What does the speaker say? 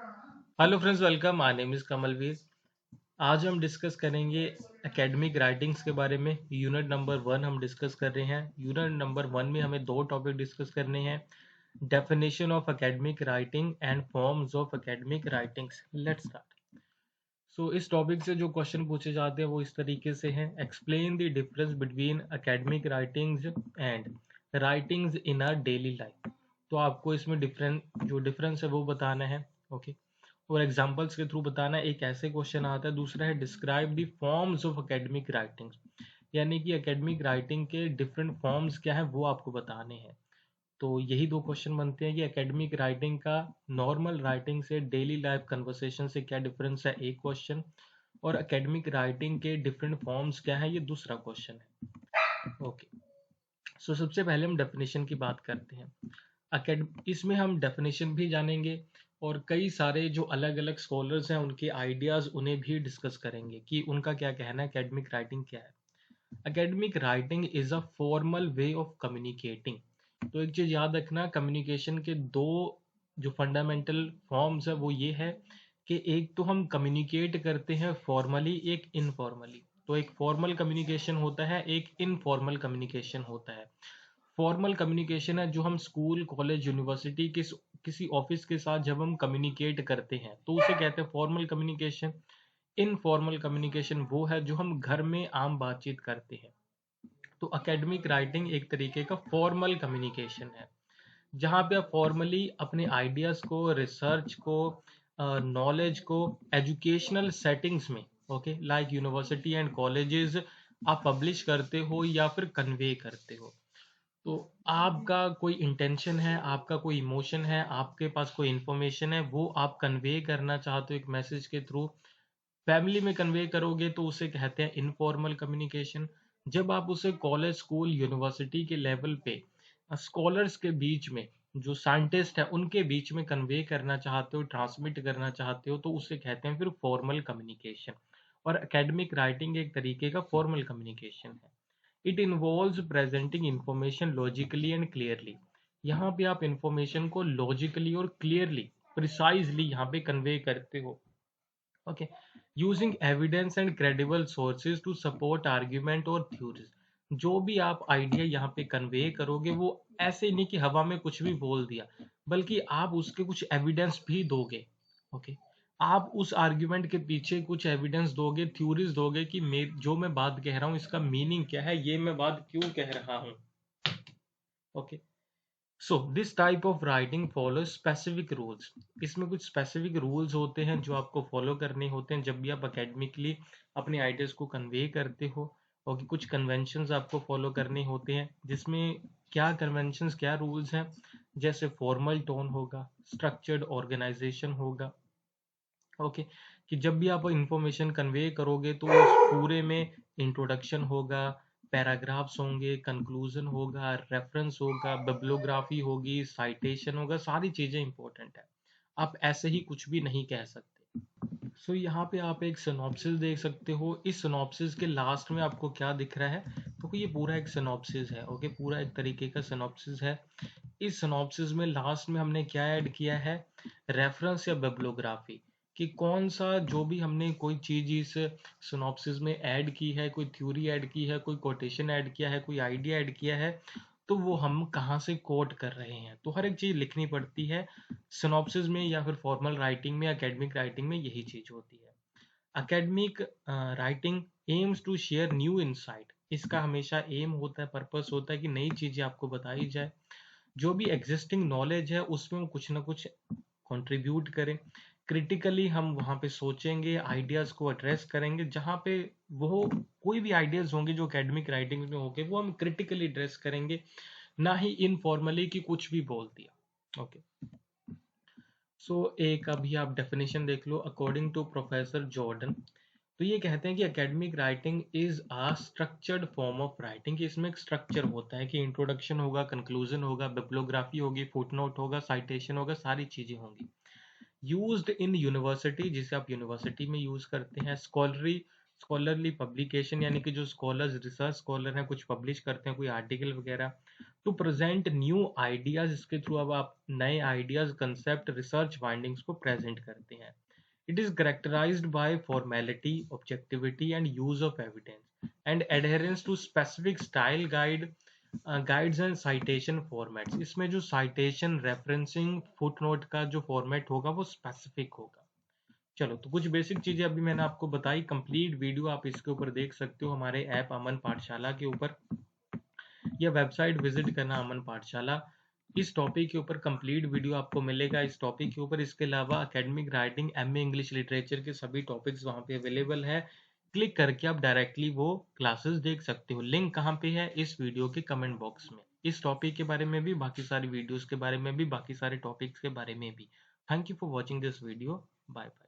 Hello friends, welcome. My name is Kamalveer. आज हम discuss करेंगे एकेडमिक राइटिंग्स के बारे में। यूनिट नंबर 1 हम डिस्कस कर रहे हैं। यूनिट नंबर 1 में हमें दो टॉपिक डिस्कस करने हैं, definition of academic writing and forms of academic writings. Let's start. इस टॉपिक से जो क्वेश्चन पूछे जाते हैं वो इस तरीके से हैं। Explain the difference between academic writings and writings in our daily life. तो आपको इसमें जो डिफरेंस है वो बताना है। ओके, और एग्जांपल्स के थ्रू बताना है। एक ऐसे क्वेश्चन आता है। दूसरा है describe the forms of academic writings, यानी कि एकेडमिक राइटिंग के डिफरेंट फॉर्म्स क्या है वो आपको बताने हैं। तो यही दो क्वेश्चन बनते हैं कि एकेडमिक राइटिंग का नॉर्मल राइटिंग से, डेली लाइफ कन्वर्सेशन से क्या डिफरेंस है, एक क्वेश्चन। और एकेडमिक राइटिंग के डिफरेंट फॉर्म्स क्या है, ये दूसरा क्वेश्चन है। ओके, सबसे पहले हम डेफिनेशन की बात करते हैं। इसमें हम डेफिनेशन भी जानेंगे और कई सारे जो अलग अलग स्कॉलर्स हैं उनके आइडियाज उन्हें भी डिस्कस करेंगे कि उनका क्या कहना है एकेडमिक राइटिंग क्या है। Academic writing is a formal way of communicating. तो एक चीज याद रखना, कम्युनिकेशन के दो जो फंडामेंटल फॉर्म्स है वो ये है कि एक तो हम कम्युनिकेट करते हैं फॉर्मली, एक इनफॉर्मली। तो एक फॉर्मल कम्युनिकेशन होता है, एक इनफॉर्मल कम्युनिकेशन होता है। फॉर्मल कम्युनिकेशन है जो हम स्कूल, कॉलेज, यूनिवर्सिटी किसी ऑफिस के साथ जब हम कम्युनिकेट करते हैं तो उसे कहते हैं फॉर्मल कम्युनिकेशन। इनफॉर्मल कम्युनिकेशन वो है जो हम घर में आम बातचीत करते हैं। तो एकेडमिक राइटिंग एक तरीके का फॉर्मल कम्युनिकेशन है, जहाँ पे आप फॉर्मली अपने आइडियाज को, रिसर्च को, नॉलेज को एजुकेशनल सेटिंग्स में, okay, like university and colleges, आप पब्लिश करते हो या फिर कन्वे करते हो। तो आपका कोई इंटेंशन है, आपका कोई इमोशन है, आपके पास कोई इंफॉर्मेशन है, वो आप कन्वे करना चाहते हो एक मैसेज के थ्रू। फैमिली में कन्वे करोगे तो उसे कहते हैं इनफॉर्मल कम्युनिकेशन। जब आप उसे कॉलेज, स्कूल, यूनिवर्सिटी के लेवल पे स्कॉलर्स के बीच में, जो साइंटिस्ट है उनके बीच में कन्वे करना चाहते हो, ट्रांसमिट करना चाहते हो, तो उसे कहते हैं फिर फॉर्मल कम्युनिकेशन। और एकेडमिक राइटिंग एक तरीके का फॉर्मल कम्युनिकेशन है। It involves presenting information logically and clearly. यहाँ पे आप इंफॉर्मेशन को लॉजिकली और क्लियरली, प्रिसाइजली यहाँ पे कन्वे करते हो। Okay, using evidence and credible sources to support argument और थ्योरीज। जो भी आप आइडिया यहाँ पे कन्वे करोगे वो ऐसे नहीं कि हवा में कुछ भी बोल दिया, बल्कि आप उसके कुछ एविडेंस भी दोगे। ओके, आप उस आर्ग्यूमेंट के पीछे कुछ एविडेंस दोगे, थ्योरीज दोगे कि जो मैं बात कह रहा हूँ इसका मीनिंग क्या है, ये मैं बात क्यों कह रहा हूँ। Okay, so this type of writing follow specific rules. इसमें कुछ स्पेसिफिक रूल्स होते हैं जो आपको फॉलो करने होते हैं जब भी आप अकेडमिकली अपने आइडियाज को कन्वे करते हो। और कुछ कन्वेंशंस आपको फॉलो करने होते हैं, जिसमें क्या कन्वेंशंस, क्या रूल्स हैं, जैसे फॉर्मल टोन होगा, स्ट्रक्चर्ड ऑर्गेनाइजेशन होगा। ओके, कि जब भी आप इंफॉर्मेशन कन्वे करोगे तो उस पूरे में इंट्रोडक्शन होगा, पैराग्राफ्स होंगे, कंक्लूजन होगा, रेफरेंस होगा, बिब्लियोग्राफी होगी, साइटेशन होगा, सारी चीजें इंपॉर्टेंट है। आप ऐसे ही कुछ भी नहीं कह सकते। यहाँ पे आप एक सिनॉप्सिस देख सकते हो। इस सिनॉप्सिस के लास्ट में आपको क्या दिख रहा है, तो ये पूरा एक सिनॉप्सिस है। ओके, पूरा एक तरीके का सिनॉप्सिस है। इस सिनॉप्सिस में लास्ट में हमने क्या ऐड किया है, रेफरेंस या बिब्लियोग्राफी। कि कौन सा, जो भी हमने कोई चीज इस सिनॉप्सिस में ऐड की है, कोई थ्योरी ऐड की है, कोई कोटेशन ऐड किया है, कोई आइडिया ऐड किया है, तो वो हम कहाँ से कोट कर रहे हैं। तो हर एक चीज लिखनी पड़ती है सिनॉप्सिस में, या फिर फॉर्मल राइटिंग में, एकेडमिक राइटिंग में यही चीज होती है। Academic writing aims to share new insight. इसका हमेशा एम होता है, पर्पस होता है कि नई चीजें आपको बताई जाए। जो भी एग्जिस्टिंग नॉलेज है उसमें वो कुछ ना कुछ कंट्रीब्यूट करें। क्रिटिकली हम वहाँ पे सोचेंगे, आइडियाज को एड्रेस करेंगे। जहाँ पे वो कोई भी आइडियाज होंगे जो एकेडमिक राइटिंग में होंगे वो हम क्रिटिकली एड्रेस करेंगे, ना ही इनफॉर्मली कि कुछ भी बोल दिया। ओके, एक अभी आप डेफिनेशन देख लो अकॉर्डिंग टू प्रोफेसर जॉर्डन। तो ये कहते हैं कि academic writing is a structured form of writing. इसमें एक स्ट्रक्चर होता है कि इंट्रोडक्शन होगा, कंक्लूजन होगा, बिब्लियोग्राफी होगी, फुटनोट होगा, साइटेशन होगा, सारी चीजें होंगी। यूज्ड इन यूनिवर्सिटी, जिसे आप यूनिवर्सिटी में यूज करते हैं, स्कॉलरी स्कॉलरली पब्लिकेशन यानी कि जो स्कॉलर्स रिसर्च स्कॉलर हैं कुछ पब्लिश करते हैं कोई आर्टिकल वगैरह, टू प्रेजेंट न्यू आइडियाज, इसके थ्रू अब आप नए आइडियाज, कंसेप्ट, रिसर्च फाइंडिंग्स को प्रेजेंट करते हैं। It is characterized by formality, objectivity and use of evidence and adherence to specific style guides and citation formats। इसमें जो citation, referencing, footnote का जो फॉर्मेट होगा वो स्पेसिफिक होगा। चलो, तो कुछ बेसिक चीजें अभी मैंने आपको बताई। कंप्लीट वीडियो आप इसके ऊपर देख सकते हो हमारे ऐप अमन पाठशाला के ऊपर, या वेबसाइट विजिट करना अमन पाठशाला। इस टॉपिक के ऊपर कंप्लीट वीडियो आपको मिलेगा इस टॉपिक के ऊपर। इसके अलावा academic writing, MA English literature के सभी टॉपिक्स वहाँ पे अवेलेबल है। क्लिक करके आप डायरेक्टली वो क्लासेस देख सकते हो। लिंक कहाँ पे है? इस वीडियो के कमेंट बॉक्स में। इस टॉपिक के बारे में भी, बाकी सारी वीडियोस के बारे में भी, बाकी सारे टॉपिक्स के बारे में भी। Thank you for watching this video. Bye bye.